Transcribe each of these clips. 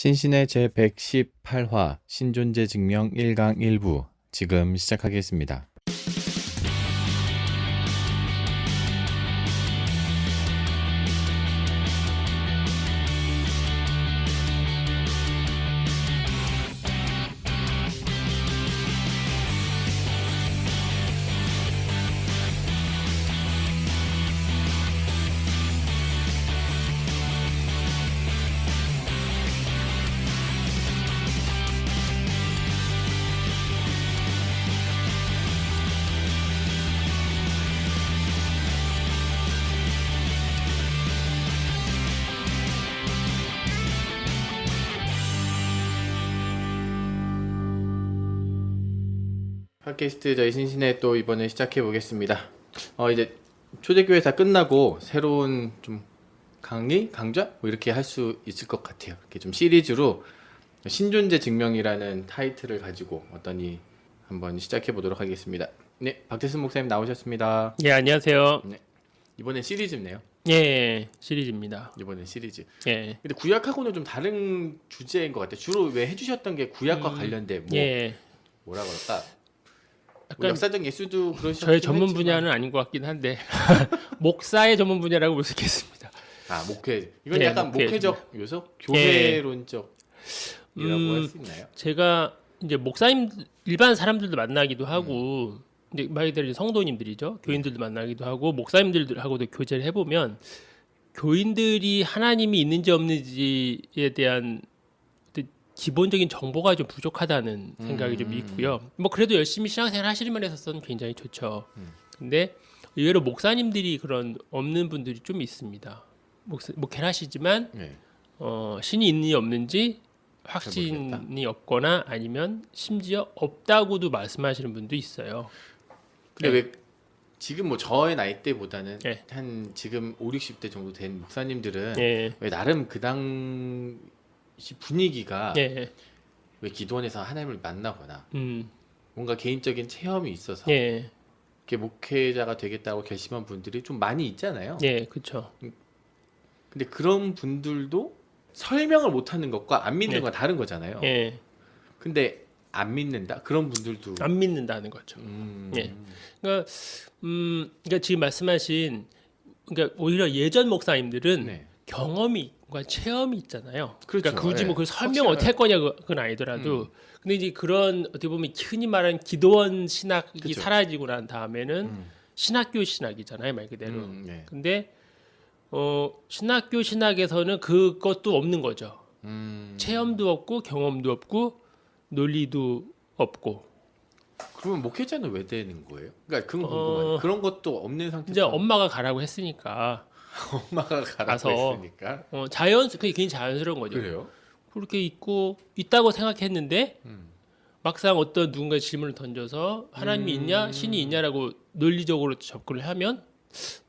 신신의 제118화 신존재 증명 1강 1부 지금 시작하겠습니다. 팟캐스트 저희 신신의 또 이번에 시작해 보겠습니다. 이제 초대교회 다 끝나고 새로운 좀 강좌 뭐 이렇게 할 수 있을 것 같아요. 이렇게 좀 시리즈로 신존재 증명이라는 타이틀을 가지고 어떠니 한번 시작해 보도록 하겠습니다. 네, 박태순 목사님 나오셨습니다. 예, 안녕하세요. 네, 이번엔 시리즈네요. 예, 시리즈입니다. 이번엔 시리즈. 예. 근데 구약하고는 좀 다른 주제인 것 같아요. 주로 왜 해주셨던 게 구약과 관련된 예. 뭐라 그럴까? 뭐 약간 역사적 예수도 그러셨긴 저의 전문 했지만. 분야는 아닌 것 같긴 한데 목사의 전문 분야라고 볼 수 있겠습니다. 목회. 이건 네, 약간 목회적 요소? 교회론적이라고 할 수 있나요? 제가 이제 목사님 일반 사람들도 만나기도 하고 이제 말 그대로 성도님들이죠. 교인들도 만나기도 하고 목사님들하고도 교제를 해보면 교인들이 하나님이 있는지 없는지에 대한 기본적인 정보가 좀 부족하다는 생각이 좀 있고요. 뭐 그래도 열심히 신앙생활 하시는 면에서는 굉장히 좋죠. 근데 의외로 목사님들이 그런 없는 분들이 좀 있습니다. 목회를 하시지만 네. 신이 있는지 없는지 확신이 없거나 아니면 심지어 없다고도 말씀하시는 분도 있어요. 근데 왜 지금 뭐 저의 나이대보다는 네. 한 지금 5, 60대 정도 된 목사님들은 예. 왜 나름 그 당시 분위기가 예. 왜 기도원에서 하나님을 만나거나 음. 뭔가 개인적인 체험이 있어서 예. 이렇게 목회자가 되겠다고 결심한 분들이 좀 많이 있잖아요. 예, 그렇죠. 근데 그런 분들도 설명을 못하는 것과 안 믿는 네. 건 다른 거잖아요. 예. 근데 안 믿는다? 그런 분들도 안 믿는다는 거죠. 예. 그러니까 지금 말씀하신 그러니까 오히려 예전 목사님들은 네. 경험과 체험이 있잖아요. 그렇죠. 그러니까 굳이 뭐 예. 그 설명 어떻게 할 거냐 그건 아니더라도 근데 이제 그런 어떻게 보면 흔히 말하는 기도원 신학이 그쵸. 사라지고 난 다음에는 신학교 신학이잖아요, 말 그대로. 네. 근데 신학교 신학에서는 그것도 없는 거죠. 체험도 없고 경험도 없고 논리도 없고. 그러면 목회자는 왜 되는 거예요? 그러니까 그건 궁금해요. 그런 것도 없는 상태에서 이제 엄마가 가라고 했으니까 엄마가 가라고 가서 했으니까. 그게 굉장히 자연스러운 거죠. 그래요? 그렇게 있다고 생각했는데 막상 어떤 누군가 질문을 던져서 하나님이 있냐 신이 있냐라고 논리적으로 접근을 하면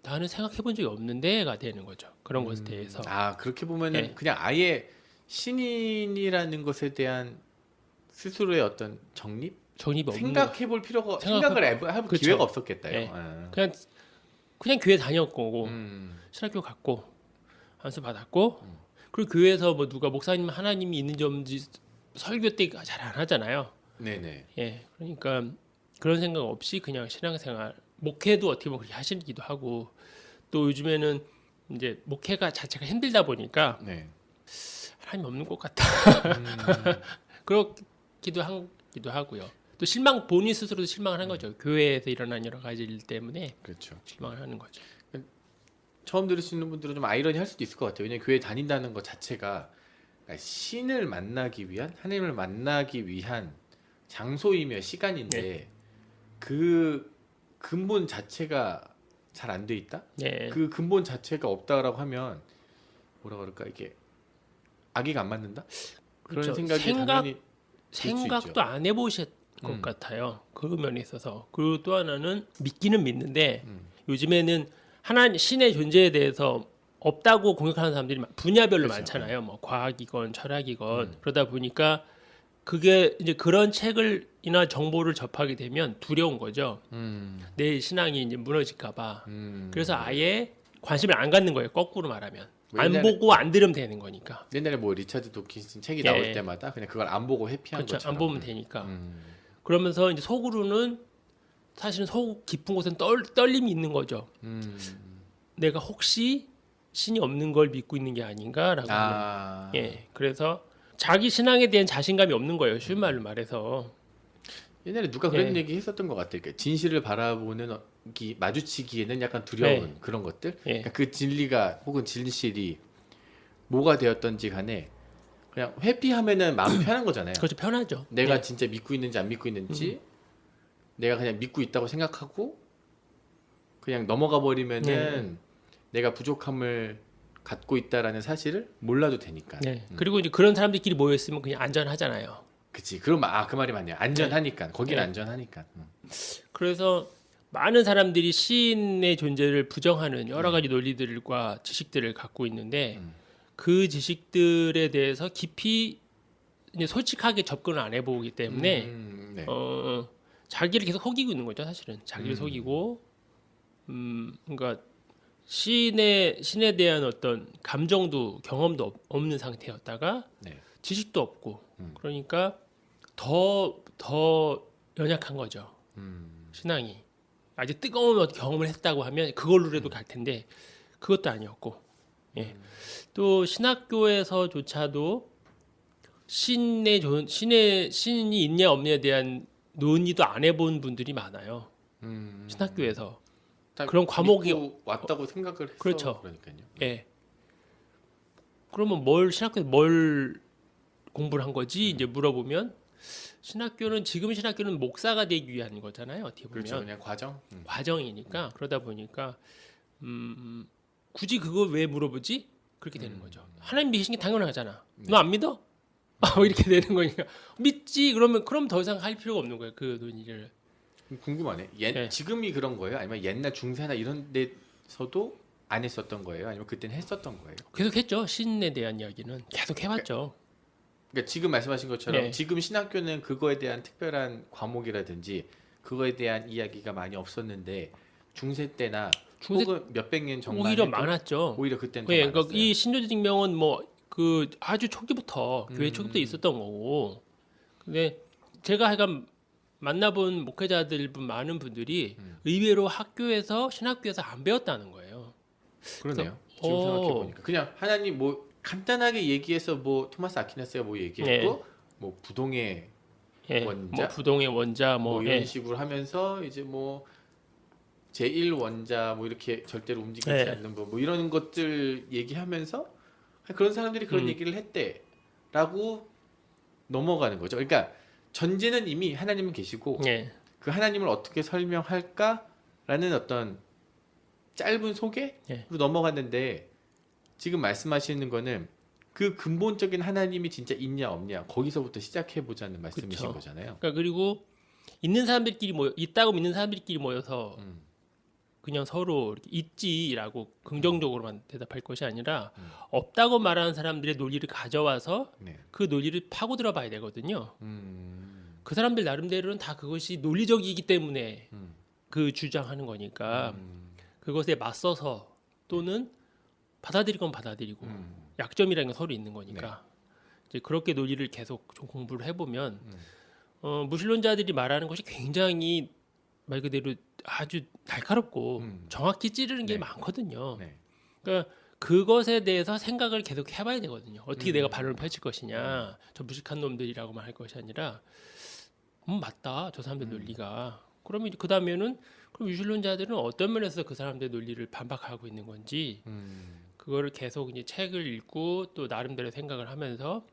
나는 생각해 본 적이 없는데가 되는 거죠. 그런 것에 대해서. 그렇게 보면은 네. 그냥 아예 신인이라는 것에 대한 스스로의 어떤 정립? 정립이 없는 생각해볼 필요가 생각해- 생각을 해볼 그쵸. 기회가 없었겠다요. 네. 아. 그냥 교회 다녔고 신학교 갔고 안수 받았고 그리고 교회에서 뭐 누가 목사님 하나님이 있는지 없는지 설교 때 잘 안 하잖아요. 네네. 예, 그러니까 그런 생각 없이 그냥 신앙생활 목회도 어떻게 보면 그렇게 하시기도 하고 또 요즘에는 이제 목회가 자체가 힘들다 보니까 네. 하나님 없는 것 같다. 그렇기도 하고요. 또 본인 스스로도 실망을 한 거죠. 교회에서 일어난 여러 가지 일 때문에 그렇죠. 실망을 하는 거죠. 처음 들으시는 분들은 좀 아이러니할 수도 있을 것 같아요. 왜냐면 교회 다닌다는 것 자체가 신을 만나기 위한 하나님을 만나기 위한 장소이며 시간인데 그 근본 자체가 잘 안 돼 있다? 네. 그 근본 자체가 없다라고 하면 뭐라 그럴까 이게 아기가 안 맞는다? 그런 그렇죠. 생각이 당연히 들 수 있죠. 생각도 안 해보실 것 같아요. 그 면에 있어서. 그리고 또 하나는 믿기는 믿는데 요즘에는 신의 존재에 대해서 없다고 공격하는 사람들이 분야별로 그렇죠. 많잖아요. 뭐 과학이건 철학이건 그러다 보니까 그게 이제 그런 책을이나 정보를 접하게 되면 두려운 거죠. 내 신앙이 이제 무너질까봐. 그래서 아예 관심을 안 갖는 거예요. 거꾸로 말하면. 뭐 안 보고 안 들으면 되는 거니까. 옛날에 뭐 리차드 도킨슨 책이 예. 나올 때마다 그냥 그걸 안 보고 회피한 그렇죠. 것처럼. 안 보면 되니까. 음. 그러면서 이제 속으로는 사실은 속 깊은 곳엔 떨림이 있는 거죠. 내가 혹시 신이 없는 걸 믿고 있는 게 아닌가라고 하는. 아. 예. 그래서 자기 신앙에 대한 자신감이 없는 거예요. 쉬운 말로 말해서. 옛날에 누가 그런 예. 얘기 했었던 것 같아요. 그러니까 진실을 바라보는 마주치기에는 약간 두려운 그런 것들. 예. 그러니까 그 진리가 혹은 진실이 뭐가 되었던지 간에 그냥 회피하면은 마음 편한 거잖아요. 그렇죠. 편하죠. 내가 예. 진짜 믿고 있는지 안 믿고 있는지 내가 그냥 믿고 있다고 생각하고 그냥 넘어가 버리면은 내가 부족함을 갖고 있다라는 사실을 몰라도 되니까. 네. 그리고 이제 그런 사람들끼리 모여 있으면 그냥 안전하잖아요. 그치. 그럼 그 말이 맞네요. 안전하니까. 거기는 네. 안전하니까. 그래서 많은 사람들이 시인의 존재를 부정하는 여러 가지 논리들과 지식들을 갖고 있는데 그 지식들에 대해서 깊이 이제 솔직하게 접근을 안 해보기 때문에 네. 자기를 계속 속이고 있는 거죠. 사실은 자기를 속이고 그러니까 신에 대한 어떤 감정도 경험도 없는 상태였다가 네. 지식도 없고 그러니까 더 연약한 거죠. 신앙이 아주 뜨거운 경험을 했다고 하면 그걸로라도 갈 텐데 그것도 아니었고 예. 또 신학교에서조차도 신이 있냐 없냐에 대한 논의도 안 해본 분들이 많아요. 신학교에서 그런 과목이 믿고 왔다고 생각을 했어. 그렇죠. 그러니까요. 예. 그러면 신학교에서 뭘 공부를 한 거지 이제 물어보면 지금 신학교는 목사가 되기 위한 거잖아요. 어떻게 보면 그렇죠. 그냥 과정. 과정이니까 그러다 보니까 굳이 그걸 왜 물어보지? 그렇게 되는 거죠. 하나님 믿으신 게 당연하잖아. 너 안 믿어? 이렇게 되는 거니까 믿지. 그럼 더 이상 할 필요가 없는 거예요. 그 논의를. 궁금하네. 네. 지금이 그런 거예요? 아니면 옛날 중세나 이런 데서도 안 했었던 거예요? 아니면 그때는 했었던 거예요? 계속 했죠. 신에 대한 이야기는 계속 해왔죠. 그러니까 지금 말씀하신 것처럼 네. 지금 신학교는 그거에 대한 특별한 과목이라든지 그거에 대한 이야기가 많이 없었는데 중세 때나 혹은 몇백 년 전만 오히려 해도 많았죠. 오히려 그때는 더 예, 많았어요. 그러니까 이 신조직명은 그 아주 초기부터 교회 초기부터 있었던 거고. 근데 제가 하여간 만나본 목회자들 많은 분들이 의외로 신학교에서 안 배웠다는 거예요. 그러네요. 그래서, 지금 생각해 보니까 그냥 하나님 뭐 간단하게 얘기해서 뭐 토마스 아퀴나스가 뭐 얘기했고 뭐 부동의 예, 원자? 뭐 부동의 원자 뭐 이런 예. 식으로 하면서 이제 뭐 제1원자 뭐 이렇게 절대로 움직이지 네. 않는 뭐 이런 것들 얘기하면서 그런 사람들이 그런 얘기를 했대라고 넘어가는 거죠. 그러니까 전제는 이미 하나님은 계시고 예. 그 하나님을 어떻게 설명할까라는 어떤 짧은 소개로 예. 넘어갔는데 지금 말씀하시는 거는 그 근본적인 하나님이 진짜 있냐 없냐 거기서부터 시작해 보자는 말씀이신 그쵸. 거잖아요. 그러니까 그리고 있다고 믿는 사람들끼리 모여서 그냥 서로 이렇게 있지라고 긍정적으로만 대답할 것이 아니라 없다고 말하는 사람들의 논리를 가져와서 네. 그 논리를 파고들어 봐야 되거든요. 그 사람들 나름대로는 다 그것이 논리적이기 때문에 그 주장하는 거니까 그것에 맞서서 또는 받아들일 건 받아들이고 약점이라는 건 서로 있는 거니까 이제 그렇게 논리를 계속 좀 공부를 해보면 무신론자들이 말하는 것이 굉장히 말 그대로 아주 날카롭고 정확히 찌르는 게 네. 많거든요. 네. 그러니까 그것에 대해서 생각을 계속 해봐야 되거든요. 어떻게 내가 반론을 펼칠 것이냐, 저 무식한 놈들이라고만 할 것이 아니라, 맞다, 저 사람들 논리가. 그러면 이제 그 다음에는 그럼 유신론자들은 어떤 면에서 그 사람들의 논리를 반박하고 있는 건지, 그거를 계속 이제 책을 읽고 또 나름대로 생각을 하면서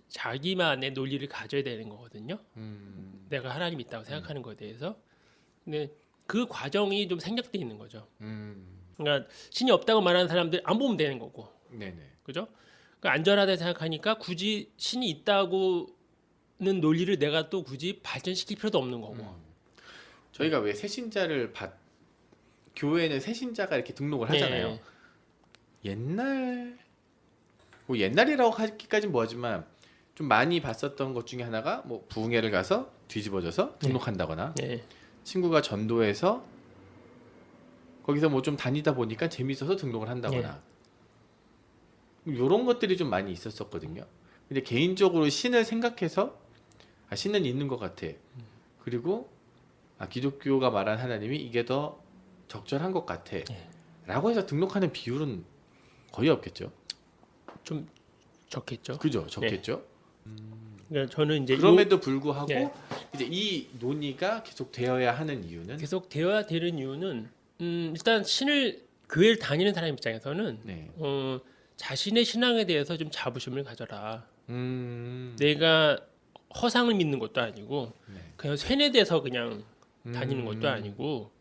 자기만의 논리를 가져야 되는 거거든요. 내가 하나님 있다고 생각하는 것에 대해서. 근데 그 과정이 좀 생략돼 있는 거죠. 그러니까 신이 없다고 말하는 사람들 안 보면 되는 거고, 네네. 그죠? 그러니까 안전하다 생각하니까 굳이 신이 있다고는 논리를 내가 또 굳이 발전시킬 필요도 없는 거고. 저희가 왜 새신자를 교회는 새신자가 이렇게 등록을 하잖아요. 네. 옛날이라고 하기까진 뭐하지만 좀 많이 봤었던 것 중에 하나가 뭐 부흥회를 가서 뒤집어져서 등록한다거나 네. 친구가 전도해서 거기서 뭐 좀 다니다 보니까 재밌어서 등록을 한다거나 이런 것들이 좀 많이 있었었거든요. 근데 개인적으로 신을 생각해서 신은 있는 것 같아. 그리고 기독교가 말한 하나님이 이게 더 적절한 것 같아. 라고 해서 등록하는 비율은 거의 없겠죠. 좀 적겠죠. 그죠? 적겠죠. 그러니까 저는 이제 그럼에도 불구하고 네. 이제 이 논의가 계속 되어야 하는 이유는 계속 되어야 되는 이유는 일단 교회를 다니는 사람 입장에서는 네. 자신의 신앙에 대해서 좀 자부심을 가져라. 음, 내가 허상을 믿는 것도 아니고 네. 그냥 세뇌돼서 그냥 다니는 것도 아니고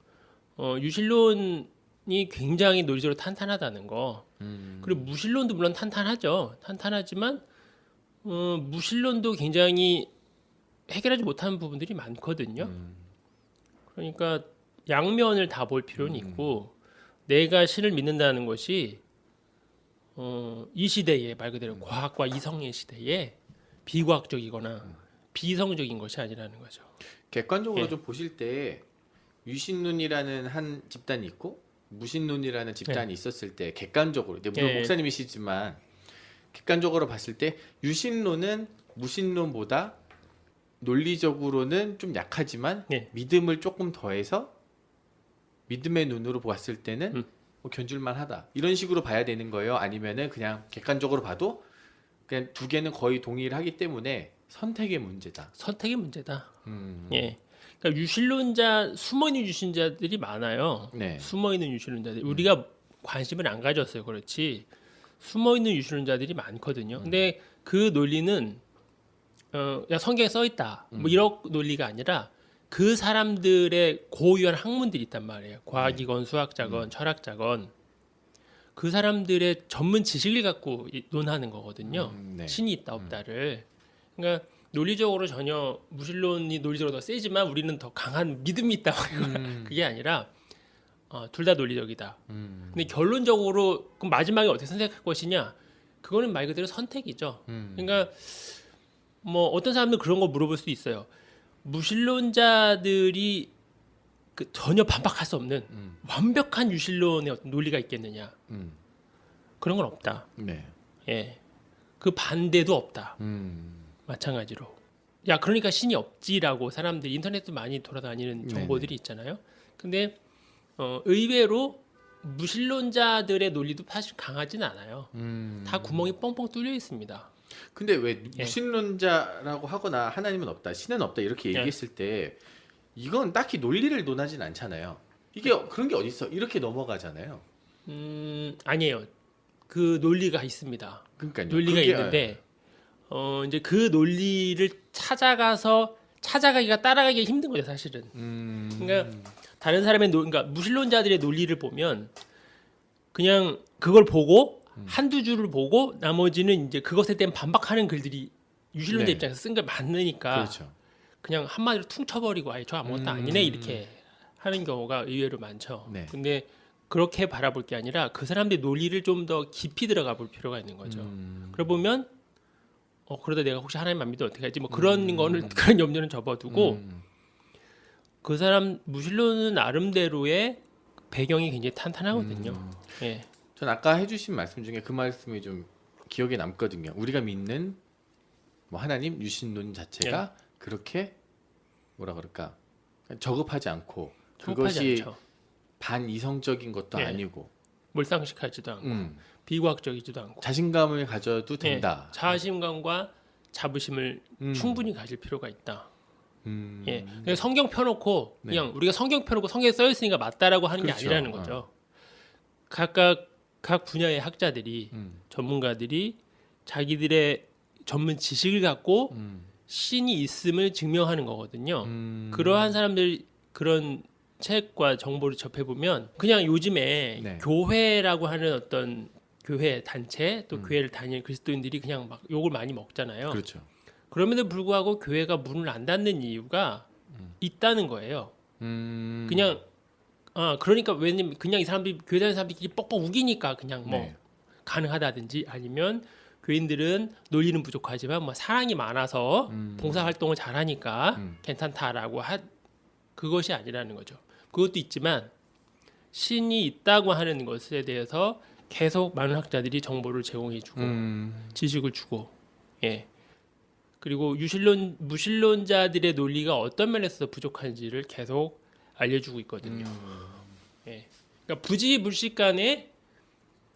유신론이 굉장히 논리적으로 탄탄하다는 거. 그리고 무신론도 물론 탄탄하죠. 탄탄하지만 무신론도 굉장히 해결하지 못하는 부분들이 많거든요. 그러니까 양면을 다 볼 필요는 있고 내가 신을 믿는다는 것이 이 시대에 말 그대로 과학과 이성의 시대에 비과학적이거나 비이성적인 것이 아니라는 거죠. 객관적으로 예. 좀 보실 때 유신론이라는 한 집단이 있고 무신론이라는 집단이 있었을 때 객관적으로 물론 예. 목사님이시지만 객관적으로 봤을 때 유신론은 무신론보다 논리적으로는 좀 약하지만 예. 믿음을 조금 더해서 믿음의 눈으로 보았을 때는 뭐 견줄만하다 이런 식으로 봐야 되는 거예요? 아니면은 그냥 객관적으로 봐도 그냥 두 개는 거의 동일하기 때문에 선택의 문제다. 선택의 문제다. 예. 그러니까 숨어있는 유신자들이 많아요. 네. 숨어있는 유신론자들 우리가 관심을 안 가졌어요. 그렇지. 숨어있는 유신론자들이 많거든요. 근데 그 논리는 야 성경에 써 있다. 뭐 이런 논리가 아니라 그 사람들의 고유한 학문들이 있단 말이에요. 과학이건 수학자건 철학자건 그 사람들의 전문 지식을 갖고 논하는 거거든요. 네. 신이 있다 없다를. 그러니까 논리적으로 전혀 무신론이 논리적으로 더 세지만 우리는 더 강한 믿음이 있다. 그게 아니라 둘 다 논리적이다. 근데 결론적으로 그럼 마지막에 어떻게 선택할 것이냐? 그거는 말 그대로 선택이죠. 그러니까 뭐 어떤 사람들 그런 거 물어볼 수도 있어요. 무신론자들이 전혀 반박할 수 없는 완벽한 유신론의 어떤 논리가 있겠느냐? 그런 건 없다. 네. 예, 그 반대도 없다. 마찬가지로. 야, 그러니까 신이 없지라고 사람들이 인터넷도 많이 돌아다니는 정보들이 있잖아요. 근데 의외로 무신론자들의 논리도 사실 강하진 않아요. 다 구멍이 뻥뻥 뚫려 있습니다. 근데 왜 무신론자라고 하거나 하나님은 없다, 신은 없다 이렇게 예. 얘기했을 때 이건 딱히 논리를 논하진 않잖아요. 이게 그런 게 어디 있어? 이렇게 넘어가잖아요. 아니에요. 그 논리가 있습니다. 그러니까요. 논리가 그게, 있는데 이제 그 논리를 찾아가기가 따라가기가 힘든 거죠, 사실은. 그러니까 다른 사람의 그러니까 무신론자들의 논리를 보면 그냥 그걸 보고 한두 줄을 보고 나머지는 이제 그것에 대한 반박하는 글들이 유신론자 네. 입장에서 쓴 게 많으니까 그렇죠. 그냥 한마디로 퉁쳐버리고 아예 저 아무것도 아니네 이렇게 하는 경우가 의외로 많죠. 네. 근데 그렇게 바라볼 게 아니라 그 사람들의 논리를 좀 더 깊이 들어가 볼 필요가 있는 거죠. 그래 보면 그러다 내가 혹시 하나님 안 믿으면 어떻게 하지? 뭐 그런 거는 그런 염려는 접어두고 그 사람 무신론은 나름대로의 배경이 굉장히 탄탄하거든요. 예. 전 아까 해주신 말씀 중에 그 말씀이 좀 기억에 남거든요. 우리가 믿는 뭐 하나님 유신론 자체가 그렇게 뭐라 그럴까 저급하지 않고 성급하지 그것이 않죠. 반이성적인 것도 네. 아니고 몰상식하지도 않고 비과학적이지도 않고 자신감을 가져도 된다. 자신감과 자부심을 충분히 가질 필요가 있다. 음, 예, 그냥 성경 펴놓고 네. 그냥 우리가 성경 펴놓고 성경에 써 있으니까 맞다라고 하는 그렇죠. 게 아니라는 거죠. 각각 각 분야의 학자들이 전문가들이 자기들의 전문 지식을 갖고 신이 있음을 증명하는 거거든요. 그러한 사람들 그런 책과 정보를 접해 보면 그냥 요즘에 네. 교회라고 하는 어떤 교회 단체 또 교회를 다니는 그리스도인들이 그냥 막 욕을 많이 먹잖아요. 그렇죠. 그럼에도 불구하고 교회가 문을 안 닫는 이유가 있다는 거예요. 그냥 그러니까 왜냐면 그냥 이 사람들이 교회 다니는 사람들끼리 뻑뻑 우기니까 그냥 뭐 네. 가능하다든지 아니면 교인들은 논리는 부족하지만 뭐 사랑이 많아서 봉사 활동을 잘하니까 괜찮다라고 그것이 아니라는 거죠. 그것도 있지만 신이 있다고 하는 것에 대해서 계속 많은 학자들이 정보를 제공해주고 지식을 주고, 예. 그리고 무신론자들의 논리가 어떤 면에서 부족한지를 계속 알려주고 있거든요. 예. 그러니까 부지불식간에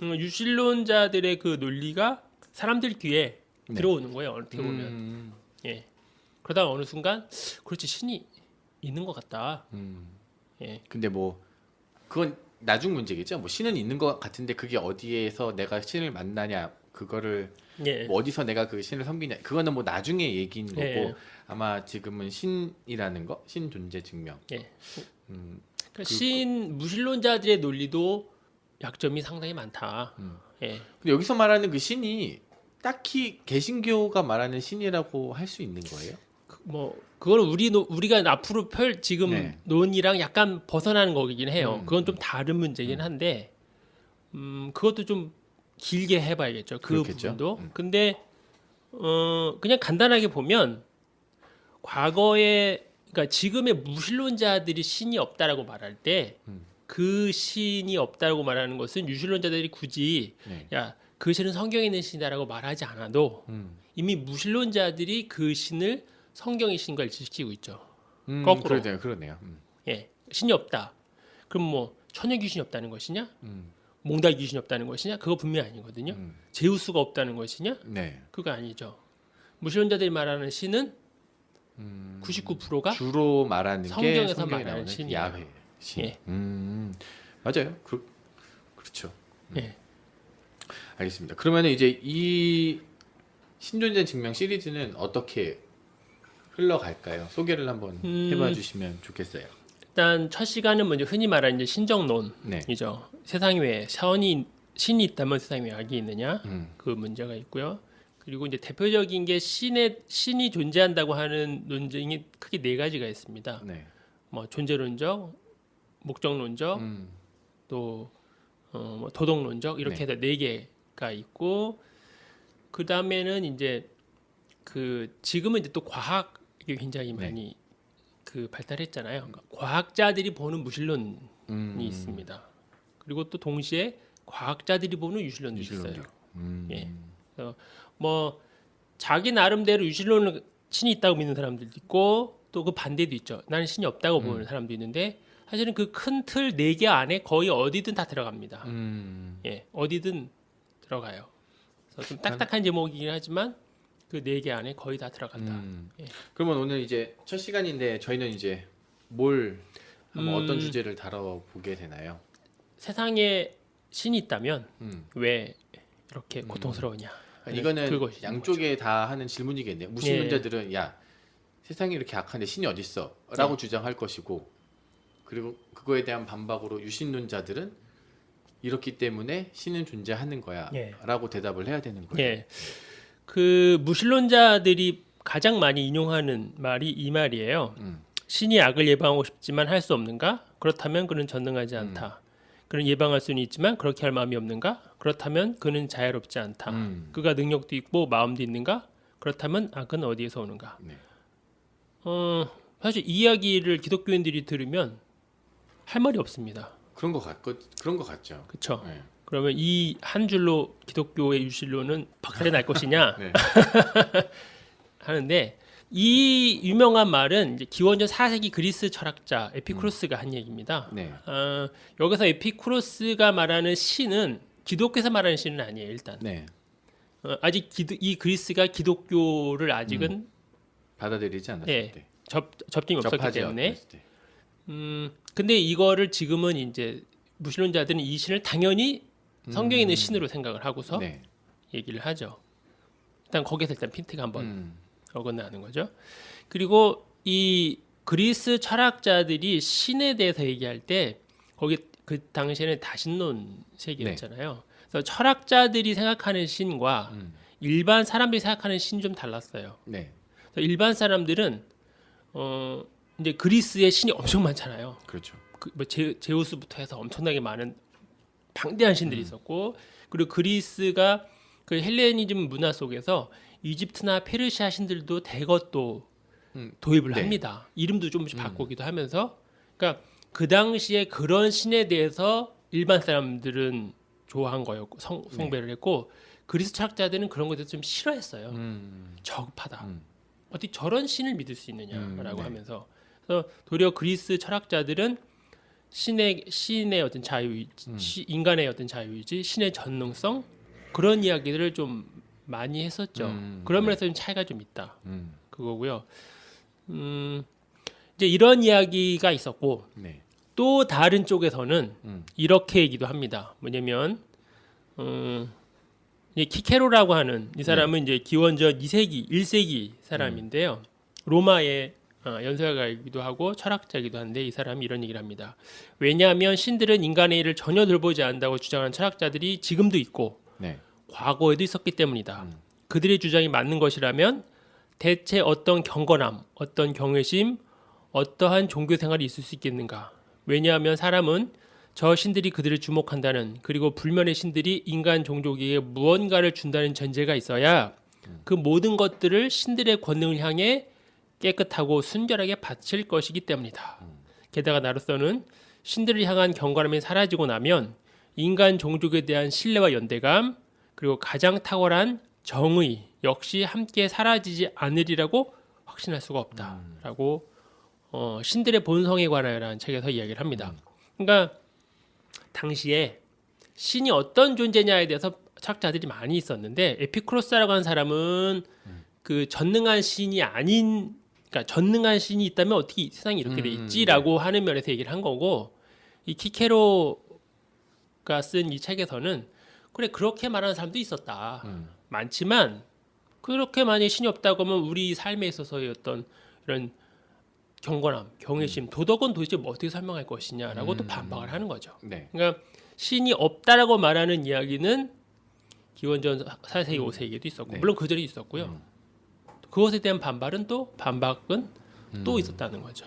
유신론자들의 그 논리가 사람들 귀에 네. 들어오는 거예요. 어떻게 보면. 예. 그러다 어느 순간 그렇지 신이 있는 것 같다. 예. 근데 뭐 그건 나중 문제겠죠. 뭐 신은 있는 것 같은데 그게 어디에서 내가 신을 만나냐 그거를 예. 뭐 어디서 내가 그 신을 섬기냐 그거는 뭐 나중에 얘기인 거고 예. 아마 지금은 신이라는 거, 신 존재 증명. 예. 음, 그러니까 무신론자들의 논리도 약점이 상당히 많다. 예. 근데 여기서 말하는 그 신이 딱히 개신교가 말하는 신이라고 할 수 있는 거예요? 그거는 우리가 앞으로 지금 네. 논이랑 약간 벗어나는 거긴 해요. 그건 좀 다른 문제긴 한데, 그것도 좀 길게 해봐야겠죠. 그 그렇겠죠. 부분도. 근데 그냥 간단하게 보면 과거에 그러니까 지금의 무신론자들이 신이 없다라고 말할 때 그 신이 없다라고 말하는 것은 유신론자들이 굳이 네. 야, 그 신은 성경에 있는 신이다라고 말하지 않아도 이미 무신론자들이 그 신을 성경의 신과 일치시키고 있죠. 거꾸로. 그러네요. 예, 신이 없다. 그럼 뭐 천녀 귀신이 없다는 것이냐? 몽달 귀신이 없다는 것이냐? 그거 분명히 아니거든요. 제우스가 없다는 것이냐? 네. 그거 아니죠. 무신론자들이 말하는 신은 99%가 주로 말하는 게 성경에서 성경에 말하는 나오는 신이에요. 야훼 신. 예. 맞아요. 그렇죠. 예. 알겠습니다. 그러면 이제 이 신존재 증명 시리즈는 어떻게 흘러갈까요? 소개를 한번 해봐 주시면 좋겠어요. 일단 첫 시간은 먼저 흔히 말하는 이제 신정론이죠. 네. 세상 외에 신이 있다면 세상 외에 악이 있느냐? 음. 그 문제가 있고요. 그리고 이제 대표적인 게 신이 존재한다고 하는 논쟁이 크게 네 가지가 있습니다. 네. 뭐 존재론적, 목적론적, 또 뭐 도덕론적 이렇게 해서 네 개가 있고 그 다음에는 이제 지금은 이제 또 과학이 굉장히 많이 그 발달했잖아요. 그러니까 과학자들이 보는 무신론이 있습니다. 그리고 또 동시에 과학자들이 보는 유신론도 있어요. 예. 그래서 뭐 자기 나름대로 유신론은 신이 있다고 믿는 사람들도 있고 또 그 반대도 있죠. 나는 신이 없다고 보는 사람도 있는데 사실은 그 큰 틀 네 개 안에 거의 어디든 다 들어갑니다. 예, 어디든 들어가요. 그래서 좀 딱딱한 제목이긴 하지만 그 네 개 안에 거의 다 들어간다. 예. 그러면 오늘 이제 첫 시간인데 저희는 이제 어떤 주제를 다뤄보게 되나요? 세상에 신이 있다면 왜 이렇게 고통스러우냐? 이거는 그것이 양쪽에 다 하는 질문이겠네요. 무신론자들은 야 세상이 이렇게 악한데 신이 어딨어? 라고 주장할 것이고 그리고 그거에 대한 반박으로 유신론자들은 이렇기 때문에 신은 존재하는 거야 라고 대답을 해야 되는 거예요. 예. 그 무신론자들이 가장 많이 인용하는 말이 이 말이에요. 신이 악을 예방하고 싶지만 할 수 없는가? 그렇다면 그는 전능하지 않다. 그는 예방할 수는 있지만 그렇게 할 마음이 없는가? 그렇다면 그는 자유롭지 않다. 그가 능력도 있고 마음도 있는가? 그렇다면 악은 어디에서 오는가? 네. 사실 이 이야기를 기독교인들이 들으면 할 말이 없습니다. 그런 거 같죠. 그렇죠? 네. 그러면 이 한 줄로 기독교의 유신론은 박살이 날 것이냐 네. 하는데 이 유명한 말은 이제 기원전 4세기 그리스 철학자 에피쿠로스가 한 얘기입니다. 네. 여기서 에피쿠로스가 말하는 신은 기독교에서 말하는 신은 아니에요. 일단 네. 아직 이 그리스가 기독교를 아직은 받아들이지 않았을 때. 접점이 없었기 접하지 때문에 않았을 때. 근데 이거를 지금은 이제 무신론자들은 이 신을 당연히 성경에 있는 신으로 생각을 하고서 네. 얘기를 하죠. 일단 거기서 일단 핀트가 한번 어긋나는 거죠. 그리고 이 그리스 철학자들이 신에 대해서 얘기할 때 거기 그 당시에는 다신론 세계였잖아요. 그래서 철학자들이 생각하는 신과 일반 사람들이 생각하는 신이 좀 달랐어요. 네. 그래서 일반 사람들은 이제 그리스에 신이 엄청 많잖아요. 그렇죠. 뭐 제우스부터 해서 엄청나게 많은 방대한 신들이 있었고 그리고 그리스가 그 헬레니즘 문화 속에서 이집트나 페르시아 신들도 대거 또 도입을 네. 합니다. 이름도 조금씩 바꾸기도 하면서 그러니까 그 당시에 그런 신에 대해서 일반 사람들은 좋아한 거였고 숭배를 했고 그리스 철학자들은 그런 것에 좀 싫어했어요. 음. 저급하다. 음. 어떻게 저런 신을 믿을 수 있느냐라고 네. 하면서 그래서 도리어 그리스 철학자들은 신의 어떤 자유의지, 인간의 어떤 자유의지, 신의 전능성 그런 이야기들을 좀 많이 했었죠. 그런 면에서 좀 차이가 좀 있다. 그거고요. 이제 이런 이야기가 있었고 네. 또 다른 쪽에서는 이렇게 얘기도 합니다. 뭐냐면 이 키케로라고 하는 이 사람은 이제 기원전 2세기, 1세기 사람인데요. 로마의 연설가이기도 하고 철학자이기도 한데 이 사람이 이런 얘기를 합니다. 왜냐하면 신들은 인간의 일을 전혀 돌보지 않는다고 주장하는 철학자들이 지금도 있고 네. 과거에도 있었기 때문이다. 그들의 주장이 맞는 것이라면 대체 어떤 경건함, 어떤 경외심, 어떠한 종교 생활이 있을 수 있겠는가? 왜냐하면 사람은 저 신들이 그들을 주목한다는 그리고 불면의 신들이 인간 종족에게 무언가를 준다는 전제가 있어야 그 모든 것들을 신들의 권능을 향해 깨끗하고 순결하게 바칠 것이기 때문이다. 게다가 나로서는 신들을 향한 경건함이 사라지고 나면 인간 종족에 대한 신뢰와 연대감 그리고 가장 탁월한 정의 역시 함께 사라지지 않으리라고 확신할 수가 없다라고 신들의 본성에 관하여라는 책에서 이야기를 합니다. 그러니까 당시에 신이 어떤 존재냐에 대해서 철학자들이 많이 있었는데 에피쿠로스라고 하는 사람은 그 전능한 신이 아닌 그러니까 전능한 신이 있다면 어떻게 이 세상이 이렇게 돼 있지라고 하는 면에서 얘기를 한 거고 이 키케로가 쓴 이 책에서는 그래 그렇게 말하는 사람도 있었다. 많지만 그렇게 만약 신이 없다고 하면 우리 삶에 있어서의 어떤 이런 경건함, 경외심, 도덕은 도대체 뭐 어떻게 설명할 것이냐라고 또 반박을 하는 거죠. 네. 그러니까 신이 없다라고 말하는 이야기는 기원전 4세기, 5세기에도 있었고 네. 물론 그 전에 있었고요. 그것에 대한 반박은 또 있었다는 거죠.